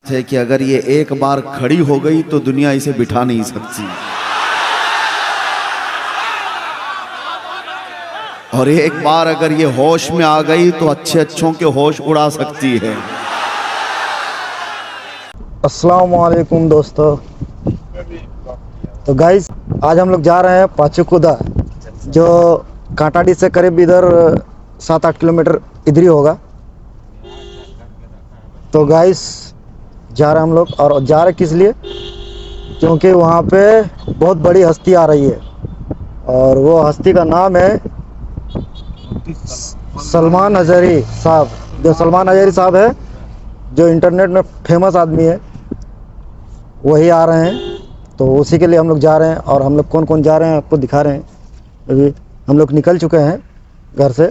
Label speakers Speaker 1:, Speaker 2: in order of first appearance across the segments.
Speaker 1: थे कि अगर ये एक बार खड़ी हो गई तो दुनिया इसे बिठा नहीं सकती, और एक बार अगर ये होश में आ गई तो अच्छे अच्छों के होश उड़ा सकती है।
Speaker 2: अस्सलाम वालेकुम दोस्तों। तो गाइस, आज हम लोग जा रहे हैं पाचीकुदा, जो कांटाडी से करीब इधर 7-8 किलोमीटर इधर ही होगा। तो गाइस, जा रहे हैं हम लोग, और जा रहे किस लिए? क्योंकि वहाँ पे बहुत बड़ी हस्ती आ रही है, और वो हस्ती का नाम है सलमान अजहरी साहब। जो सलमान अजहरी साहब है, जो इंटरनेट में फेमस आदमी है, वही आ रहे हैं। तो उसी के लिए हम लोग जा रहे हैं, और हम लोग कौन कौन जा रहे हैं आपको दिखा रहे हैं। अभी हम लोग निकल चुके हैं घर से,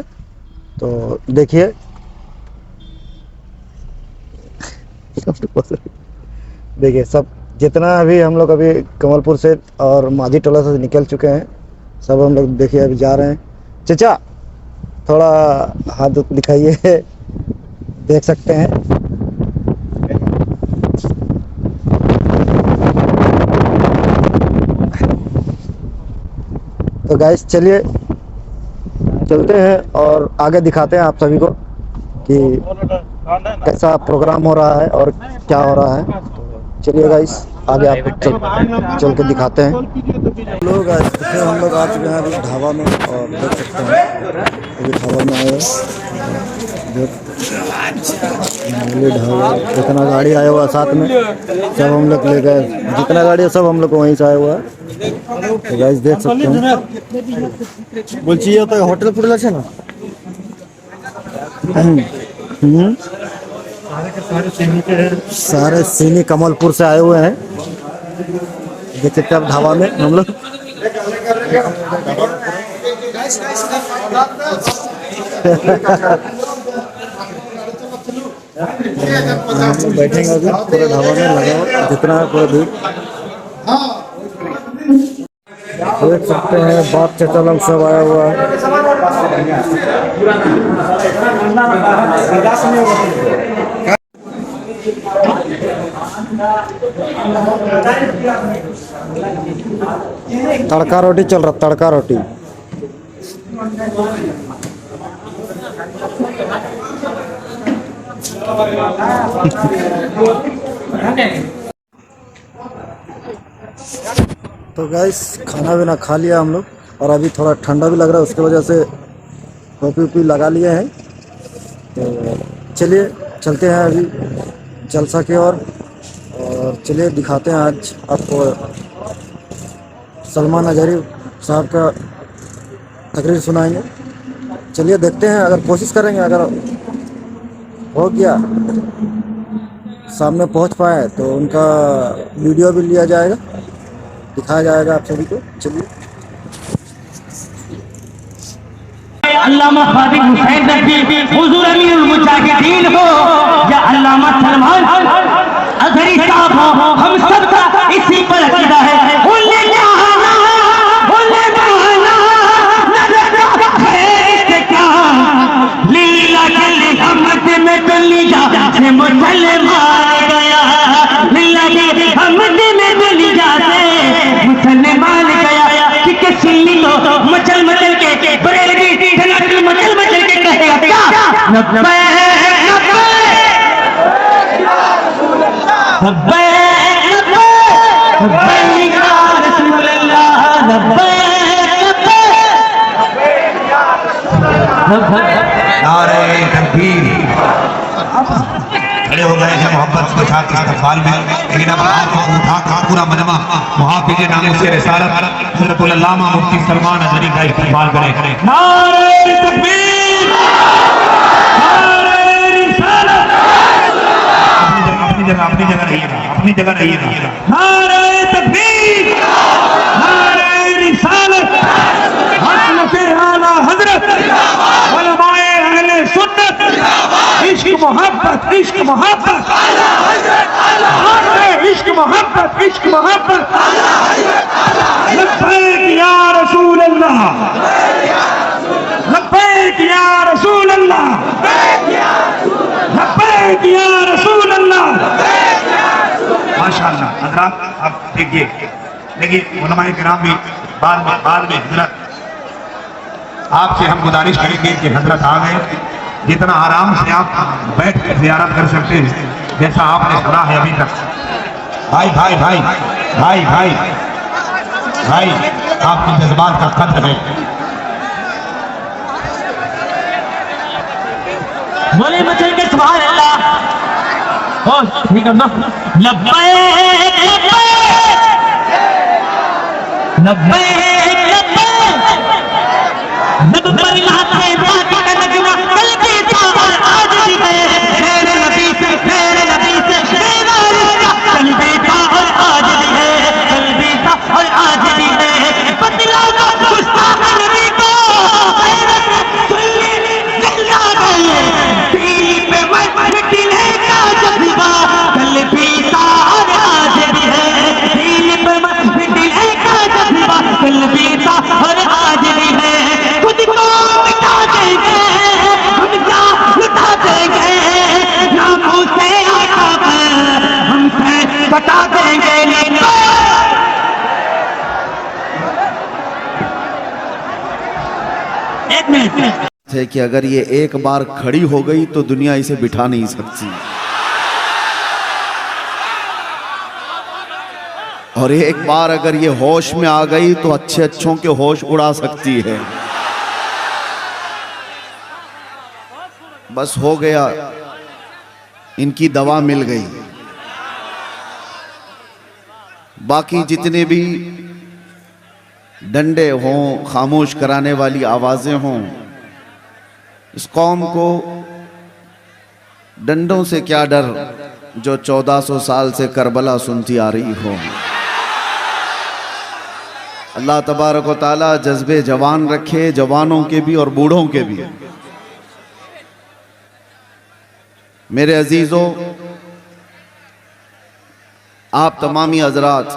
Speaker 2: तो देखिए। देखिए, सब जितना अभी हम लोग अभी कमलपुर से और माझी टोला से निकल चुके हैं, सब हम लोग देखिए अभी जा रहे हैं। चचा, थोड़ा हाथ दिखाइए, देख सकते हैं। तो गाइस, चलिए चलते हैं और आगे दिखाते हैं आप सभी को कि कैसा प्रोग्राम हो रहा है और क्या हो रहा है। चलिए गाइस, आगे आपको चल के दिखाते हैं। लोग गाइस, देखिए हम लोग आ चुके हैं अभी ढाबा में, और देख सकते हैं अभी ढाबा में आए हैं। ढाबा, जितना गाड़ी आया हुआ साथ में सब हम लोग ले गए, जितना गाड़ी है सब हम लोग वहीं से आया हुआ है। तो गाइस देख सकते हैं, बोलছি तो होटल पूरे लगे ना। सारे सीनी कमलपुर से आए हुए हैं। देख सकते हैं ढाबा में हम लोग। बैठेंगे अभी पूरे ढाबा में, लगा जितना है पूरा भीड़। देख सकते हैं बाप चाचा लोग सब आया हुआ है। तड़का रोटी चल रहा, तड़का रोटी। तो गाइस, खाना भी ना खा लिया हम लोग, और अभी थोड़ा ठंडा भी लग रहा है, उसकी वजह से टोपी उपी लगा लिए हैं। तो चलिए चलते हैं अभी जलसा की ओर, और चलिए दिखाते हैं आज आपको सलमान अजहरी साहब का तकरीर सुनाएंगे। चलिए देखते हैं, अगर कोशिश करेंगे, अगर हो गया सामने पहुंच पाए तो उनका वीडियो भी लिया जाएगा, दिखाया जाएगा आप सभी को। चलिए।
Speaker 3: अल्लामा खादिम हुसैन नकवी हुजूर अमीरुल मुजाहिदीन हो या अल्लामा सलमान अजहरी साहब हो, हम सबका इसी पर अकीदा है। लीला के हमद में दुनिया से मुसलमान गया, लीला के हमद में दुनिया से मुसलमान गया। कि किसी को मचल मचल के बरेलवी धनाटल मचल मचल के कहेगा क्या? नब्बे नब्बे नब्बे नब्बे या रसूल अल्लाह, नब्बे नब्बे।
Speaker 4: नारे तकबीर। खड़े हो गए हैं मोहब्बत के साथ इस्तकबाल में, लेकिन अब हाथ उठा का पूरा मजमा मुहाफिज नामों से रिसालत हज़रतुल अल्लामा मुफ्ती सलमान अजहरी का इस्तकबाल करें।
Speaker 3: नारे तकबीर, नारे रिसालत।
Speaker 4: अपनी जगह रहिएगा, अपनी जगह रहिएगा।
Speaker 3: नारे तकबीर, नारे रिसालत। हज़रत आला हज़रत उलमाए अहले सुन्नत, इश्क मोहब्बत, इश्क मोहब्बत, इश्क मोहब्बत, इश्क मोहब्बत। लब्बैक या रसूल अल्लाह, लब्बैक या रसूल अल्लाह, लब्बैक या रसूल अल्लाह।
Speaker 4: हजरात आप देखिए, लेकिन उलमाए किराम भी बाद में हजरत आपसे हम गुजारिश करेंगे कि हजरत आ गए, जितना आराम से आप बैठ कर ज़ियारत कर सकते हैं जैसा आपने सुना है अभी तक। भाई भाई भाई भाई भाई भाई आपके जज्बात का कद्र है।
Speaker 3: बोले मचल के सुभान अल्लाह। ठीक है ना, लब्बैक लब्बैक लब्बैक जब पर लाते बाकी का नगमा कल की था आज भी है, मेरे नबी से मेरा रिश्ता कल भी था और आज भी है, कल भी था और आज भी है। बदला दो गुस्ताख नबी को, जला गए दिल पे मिटने का जज्बा कल भी था और आज भी है, दिल पे मिटने का जज्बा कल भी था और आज भी है। खुद को मिटा देंगे, दुनिया लुटा देंगे, नामों से आका हमसे बता देंगे। एक मिनट
Speaker 1: थे कि अगर ये एक बार खड़ी हो गई तो दुनिया इसे बिठा नहीं सकती, और एक बार अगर ये होश में आ गई तो अच्छे अच्छों के होश उड़ा सकती है। बस हो गया, इनकी दवा मिल गई। बाकी जितने भी डंडे हों, खामोश कराने वाली आवाजें हों, इस कौम को डंडों से क्या डर जो 1400 साल से करबला सुनती आ रही हो। अल्लाह तबारक व ताला जज्बे जवान रखे, जवानों के भी और बूढ़ों के भी। मेरे अजीजों, आप तमामी हजरात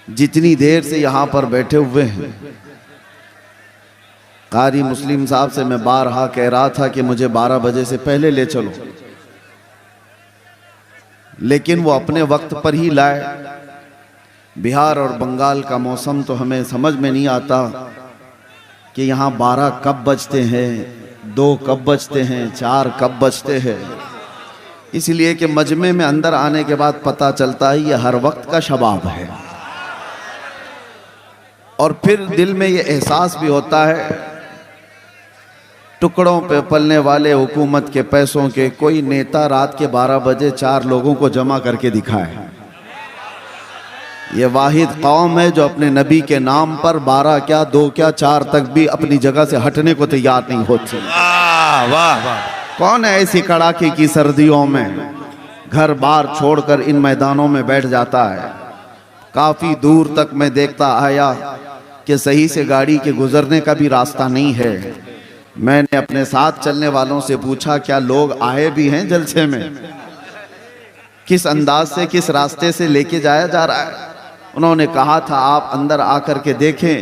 Speaker 1: जितनी देर से यहां पर बैठे हुए हैं, कारी मुस्लिम साहब से मैं बारहा कह रहा था कि मुझे 12 बजे से पहले ले चलो, लेकिन वो अपने वक्त पर ही लाए। बिहार और बंगाल का मौसम तो हमें समझ में नहीं आता कि यहाँ 12 कब बजते हैं, 2 कब बजते हैं, 4 कब बजते हैं। इसलिए कि मजमे में अंदर आने के बाद पता चलता है ये हर वक्त का शबाब है। और फिर दिल में ये एहसास भी होता है, टुकड़ों पे पलने वाले हुकूमत के पैसों के कोई नेता रात के 12 बजे 4 लोगों को जमा करके दिखाए। ये वाहिद कौम है जो अपने नबी के नाम पर 12 क्या 2 क्या 4 तक भी अपनी जगह से हटने को तैयार नहीं होती।
Speaker 4: वाह वाह वाह।
Speaker 1: कौन है ऐसी कड़ाके की सर्दियों में घर बार छोड़कर इन मैदानों में बैठ जाता है। काफी दूर तक मैं देखता आया कि सही से गाड़ी के गुजरने का भी रास्ता नहीं है। मैंने अपने साथ चलने वालों से पूछा क्या लोग आए भी हैं जलसे में, किस अंदाज से किस रास्ते से लेके जाया जा रहा है। उन्होंने कहा था आप अंदर आकर के देखें।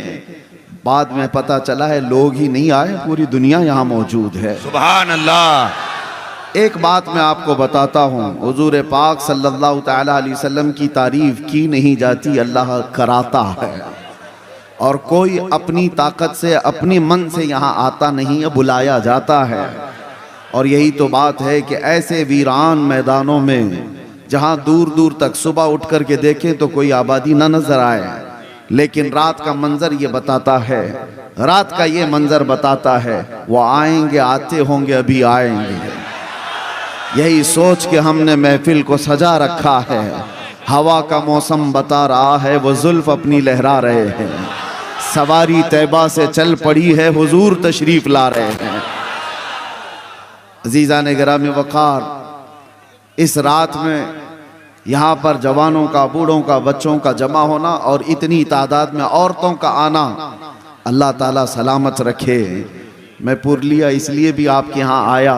Speaker 1: बाद में पता चला है लोग ही नहीं आए, पूरी दुनिया यहाँ मौजूद है।
Speaker 4: सुभान अल्लाह।
Speaker 1: एक बात मैं आपको बताता हूँ, हुजूर पाक सल्लल्लाहु तआला अलैहि वसल्लम की तारीफ की नहीं जाती, अल्लाह कराता है। और कोई अपनी ताकत से अपनी मन से यहाँ आता नहीं है, बुलाया जाता है। और यही तो बात है कि ऐसे वीरान मैदानों में जहाँ दूर दूर तक सुबह उठ कर के देखें तो कोई आबादी ना नजर आए, लेकिन रात का मंजर ये बताता है, रात का ये मंजर बताता है वो आएंगे, आते होंगे, अभी आएंगे। यही सोच के हमने महफिल को सजा रखा है। हवा का मौसम बता रहा है वो जुल्फ अपनी लहरा रहे हैं। सवारी तैबा से चल पड़ी है, हुजूर तशरीफ ला रहे हैं। अजीज़ान गिरामी वक़ार, इस रात में यहाँ पर जवानों का, बूढ़ों का, बच्चों का जमा होना और इतनी तादाद में औरतों का आना, अल्लाह ताला सलामत रखे। मैं पुरलिया इसलिए भी आपके यहाँ आया,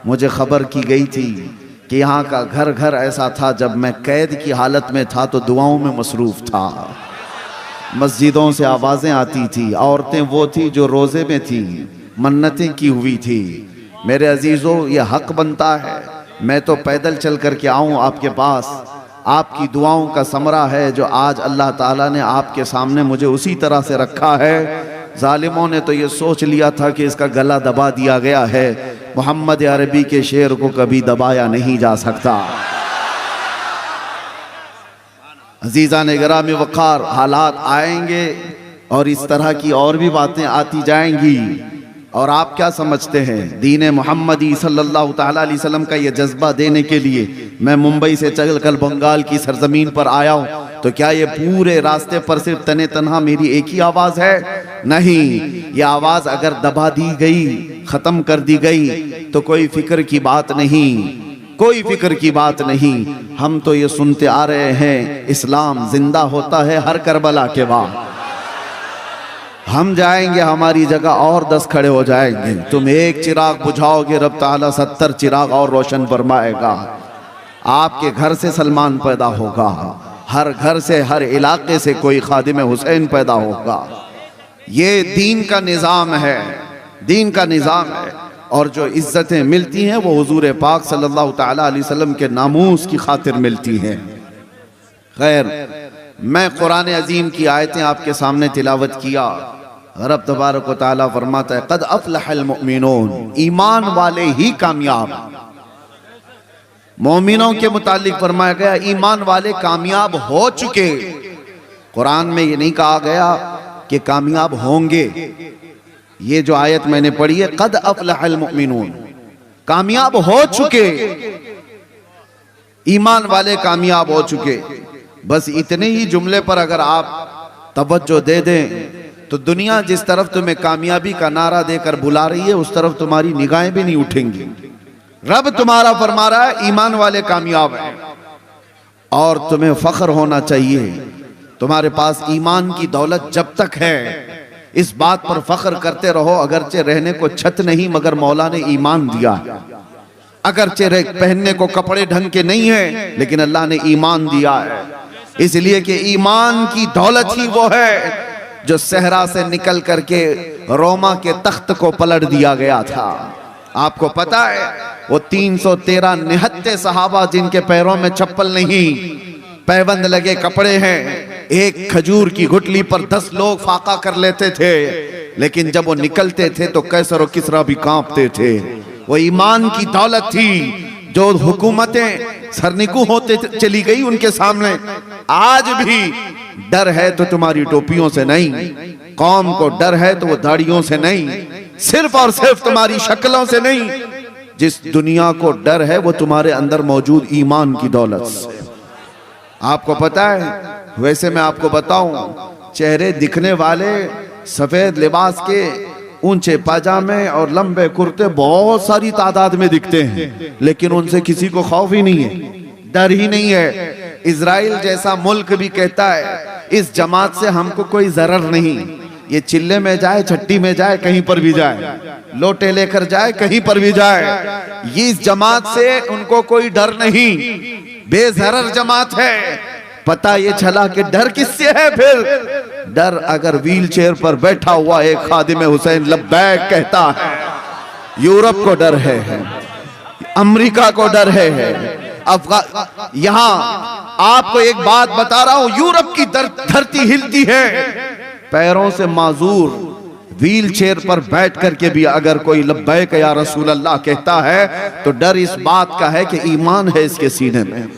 Speaker 1: मुझे खबर की गई थी कि यहाँ का घर घर ऐसा था, जब मैं कैद की हालत में था तो दुआओं में मसरूफ़ था। मस्जिदों से आवाज़ें आती थी, औरतें वो थी जो रोज़े में थी, मन्नतें की हुई थी। मेरे अजीज़ों, ये हक बनता है मैं तो पैदल चल कर के आऊँ आपके पास, आपकी दुआओं का समरा है जो आज अल्लाह ताला ने आपके सामने मुझे उसी तरह से रखा है। जालिमों ने तो ये सोच लिया था कि इसका गला दबा दिया गया है, मोहम्मद अरबी के शेर को कभी दबाया नहीं जा सकता। अजीज़ान गिरामी वक़ार, हालात आएंगे और इस तरह की और भी बातें आती जाएंगी। और आप क्या समझते हैं, दीन मोहम्मदी सल्लल्लाहु ताला अलैहि वसल्लम का ये जज्बा देने के लिए मैं मुंबई से चल कर बंगाल की सरजमीन पर आया हूँ, तो क्या ये पूरे रास्ते पर सिर्फ तने तन्हा मेरी एक ही आवाज़ है? नहीं, ये आवाज़ अगर दबा दी गई, ख़त्म कर दी गई तो कोई फिक्र की बात नहीं, कोई फिक्र की बात नहीं। हम तो ये सुनते आ रहे हैं, इस्लाम जिंदा होता है हर करबला के बाद। हम जाएंगे, हमारी जगह और 10 खड़े हो जाएंगे। तुम एक चिराग बुझाओगे, रब ताला 70 चिराग और रोशन फरमाएगा। आपके घर से सलमान पैदा होगा, हर घर से, हर इलाके से कोई खादिम हुसैन पैदा होगा। ये दीन का निज़ाम है, दीन का निज़ाम है। और जो इज्जतें मिलती हैं वो हुजूर पाक सल्लल्लाहु ताला अलैहि वसल्लम के नामूस की खातिर मिलती हैं। खैर, मैं कुरान अजीम की आयतें आपके सामने तिलावत किया। रब तबारक व तआला फरमाता है, क़द अफ़लहल मुमिनून, ईमान वाले ही कामयाब। मोमिनों के मुतालिक फरमाया गया ईमान वाले कामयाब हो चुके। कुरान में ये नहीं कहा गया कि कामयाब होंगे। ये जो आयत मैंने पढ़ी है, क़द अफ़लहल मुमिनून, कामयाब हो चुके, ईमान वाले कामयाब हो चुके। बस इतने ही जुमले पर अगर आप तवज्जो दे दें तो दुनिया जिस तरफ तुम्हें कामयाबी का नारा देकर बुला रही है, उस तरफ तुम्हारी निगाहें भी नहीं उठेंगी। रब तुम्हारा फरमा रहा है ईमान वाले कामयाब हैं। और तुम्हें फख्र होना चाहिए, तुम्हारे पास ईमान की दौलत जब तक है इस बात पर फख्र करते रहो। अगरचे रहने को छत नहीं, मगर मौला ने ईमान दिया। अगरचे पहनने को कपड़े ढंग के नहीं है, लेकिन अल्लाह ने ईमान दिया है। इसलिए कि ईमान की दौलत ही वो है जो सहरा से निकल करके रोमा के तख्त को पलट दिया गया था। आपको पता है वो 313 निहत्ते सहाबा जिनके पैरों में चप्पल नहीं, पैबंद लगे कपड़े हैं, एक खजूर की गुठली पर 10 लोग फाका कर लेते थे, लेकिन जब वो निकलते थे तो कैसर और किसरा भी कांपते थे। वो ईमान की दौलत थी। जो हुकूमतें सरनिगू होते चली गई उनके सामने, आज भी डर है तो तुम्हारी टोपियों से नहीं, कौम को डर है तो वो दाढ़ियों से नहीं, सिर्फ और सिर्फ तुम्हारी शक्लों से नहीं। जिस दुनिया को डर है वो तुम्हारे अंदर मौजूद ईमान की दौलत से। आपको पता है, वैसे मैं आपको बताऊं, चेहरे दिखने वाले सफेद लिबास के ऊंचे पाजामे और लंबे कुर्ते बहुत सारी तादाद में दिखते हैं, लेकिन उनसे किसी को खौफ ही नहीं है, डर ही नहीं है। इजराइल जैसा मुल्क भी कहता है इस जमात से हमको कोई जरर नहीं। ये चिल्ले में जाए, छट्टी में जाए, कहीं पर भी जाए, लोटे लेकर जाए, कहीं पर भी जाए, ये इस जमात से उनको कोई डर नहीं, बेजरर जमात है। पता ये चला कि डर किससे है फिर? डर अगर व्हील चेयर पर बैठा हुआ एक खादिम हुसैन लब्बैक कहता है, यूरोप को डर है, अमेरिका को डर है, यहाँ आपको एक बात बता रहा हूं, यूरोप की धरती हिलती है। पैरों से माजूर व्हील चेयर पर बैठ करके भी अगर कोई लब्बैक या रसूल अल्लाह कहता है तो डर इस बात का है कि ईमान है इसके सीने में।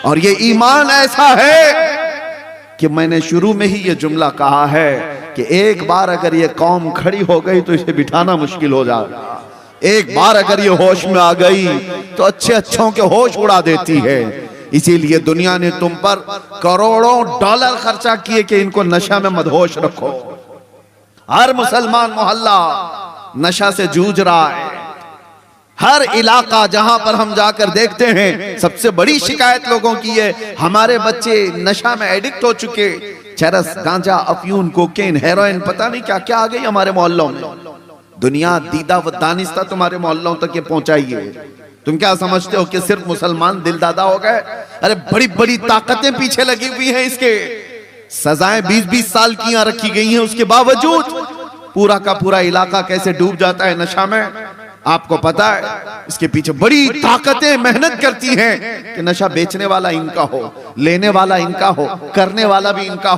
Speaker 1: और ये ईमान ऐसा है कि मैंने शुरू में ही ये जुमला कहा है कि एक बार अगर ये कौम खड़ी हो गई तो इसे बिठाना मुश्किल हो जाएगा। एक बार अगर ये होश में आ गई तो अच्छे अच्छों के होश उड़ा देती है। इसीलिए दुनिया ने तुम पर करोड़ों डॉलर खर्चा किए कि इनको नशा में मदहोश रखो। हर मुसलमान मोहल्ला नशा से जूझ रहा है। हर इलाका जहां पर हम जाकर देखते हैं, सबसे बड़ी शिकायत लोगों की है हमारे बच्चे नशा में एडिक्ट हो चुके। चरस, गांजा, अफयून, कोकेन, हेरोइन, पता नहीं क्या क्या आ गई हमारे मोहल्लों में। दुनिया दीदा व दानिस्ता तुम्हारे मोहल्लों तक ये पहुंचाई है। तुम क्या समझते हो कि सिर्फ मुसलमान दिलदादा हो गए? अरे बड़ी बड़ी ताकतें पीछे लगी हुई हैं इसके। सजाएं 20-20 साल की यहाँ रखी गई हैं, उसके बावजूद पूरा का पूरा इलाका कैसे डूब जाता है नशा में। आपको पता है इसके पीछे बड़ी ताकतें मेहनत करती हैं कि नशा बेचने वाला इनका हो, लेने वाला इनका हो, करने वाला भी इनका हो।